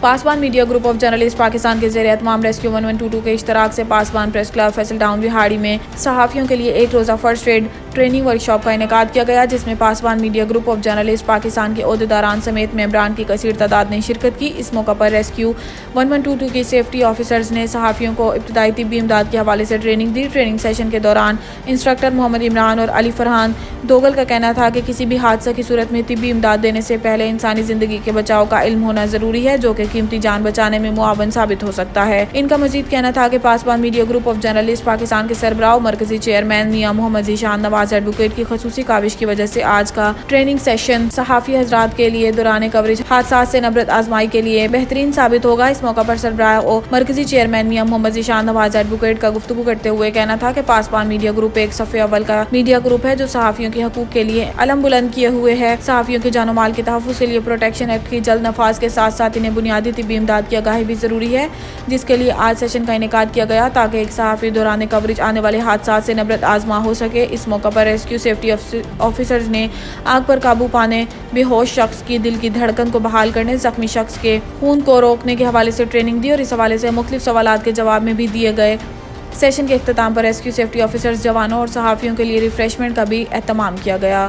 Pasban media group of journalist Pakistan کے زیر اہتمام ریسکیو 1122 کے اشتراک سے Pasban press club Faisal town بہاڑی میں صحافیوں کے لیے ایک روزہ فرسٹ ایڈ ٹریننگ ورکشاپ کا انعقاد کیا گیا، جس میں Pasban media group of journalist Pakistan کے عہدیداران سمیت ممبران کی کثیر تعداد نے شرکت کی۔ اس موقع پر ریسکیو 1122 کی سیفٹی آفیسرز نے صحافیوں کو ابتدائی طبی امداد کے حوالے سے ٹریننگ دی۔ ٹریننگ سیشن کے دوران انسٹرکٹر محمد عمران اور علی فرحان دوگل کا کہنا تھا کہ کسی بھی حادثہ کی صورت میں طبی امداد دینے سے پہلے انسانی زندگی کے بچاؤ کا علم ہونا ضروری ہے، جو کہ قیمتی جان بچانے میں معاون ثابت ہو سکتا ہے۔ ان کا مزید کہنا تھا کہ Pasban media group of journalist Pakistan کے سربراہ و مرکزی چیئرمین میاں محمد ذیشان نواز ایڈوکیٹ کی خصوصی کاوش کی وجہ سے آج کا ٹریننگ سیشن صحافی حضرات کے لیے دوران کوریج حادثات سے نبرد آزمائی کے لیے بہترین ثابت ہوگا۔ اس موقع پر سربراہ و مرکزی چیئرمین میاں محمد ذیشان نواز ایڈوکیٹ کا گفتگو کرتے ہوئے کہنا تھا کہ پاسبان میڈیا گروپ ایک صف اول کا میڈیا گروپ ہے جو صحافیوں کے حقوق کے لیے علم بلند کیے ہوئے ہے۔ صحافیوں کے جان و مال کے تحفظ کے لیے پروٹیکشن ایکٹ کی جلد نفاذ کے ساتھ ساتھ انہیں بنیادی طبی امداد کی آگاہی بھی ضروری ہے، جس کے لیے آج سیشن کا انعقاد کیا گیا تاکہ ایک صحافی دوران کوریج آنے والے حادثات سے نبرد آزما ہو سکے۔ اس موقع پر ریسکیو سیفٹی آفیسرز نے آگ پر قابو پانے، بے ہوش شخص کی دل کی دھڑکن کو بحال کرنے، زخمی شخص کے خون کو روکنے کے حوالے سے ٹریننگ دی اور اس حوالے سے مختلف سوالات کے جواب میں بھی دیے گئے۔ سیشن کے اختتام پر ریسکیو سیفٹی آفیسرز، جوانوں اور صحافیوں کے لیے ریفریشمنٹ کا بھی اہتمام کیا گیا۔